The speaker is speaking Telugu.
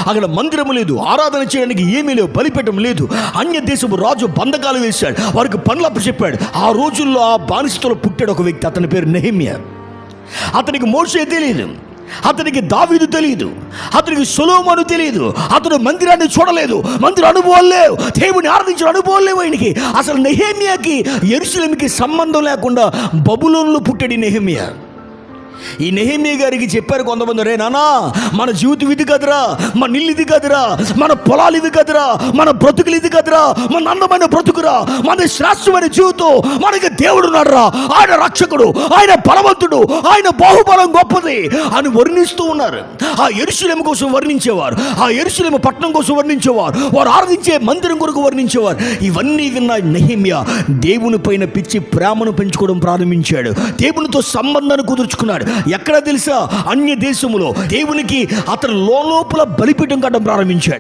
అక్కడ మందిరము లేదు, ఆరాధన చేయడానికి ఏమీ లేవు, బలిపీఠం లేదు. అన్య దేశపు రాజు బంధకాలు వేశాడు, వారికి పనులు అప్పచెప్పాడు. ఆ రోజుల్లో ఆ బానిసతలో పుట్టాడు ఒక వ్యక్తి, అతని పేరు నెహెమ్యా. అతనికి మోషే తెలియదు, అతనికి దావీదు తెలియదు, అతనికి సొలొమోను తెలియదు. అతడు మందిరాన్ని చూడలేదు, మందిర అనుభవాలు లేవు, దేవుని ఆరాధించిన అనుభవాలు లేవు ఆయనకి. అసలు నెహెమ్యాకి యెరూషలేముకి సంబంధం లేకుండా బబులోనులో పుట్టాడు ఈ నెహెమ్యా. ఈ నెహెమ్యా గారికి చెప్పారు కొంతమంది, రే నానా, మన జీవితం ఇది కదరా, మన ఇల్లు ఇది కదరా, మన పొలాలు ఇది కదరా, మన బ్రతుకులు ఇది కదరా, మన అందమైన బ్రతుకురా, మన శ్రేష్టమైన జీవితం, మనకి దేవుడు ఉన్నాడురా, ఆయన రక్షకుడు, ఆయన బలవంతుడు, ఆయన బాహుబలం గొప్పది అని వర్ణిస్తూ ఉన్నారు. ఆ యెరూషలేము కోసం వర్ణించేవారు, ఆ యెరూషలేము పట్టణం కోసం వర్ణించేవారు, వారు ఆరాధించే మందిరం కొరకు వర్ణించేవారు. ఇవన్నీ విన్న నెహెమ్యా దేవుని పైన పిచ్చి ప్రేమను పెంచుకోవడం ప్రారంభించాడు. దేవునితో సంబంధాన్ని కుదుర్చుకున్నాడు. ఎక్కడ తెలుసా? అన్య దేశములో దేవునికి అతను లోపల బలిపీఠం కట్టడం ప్రారంభించాడు.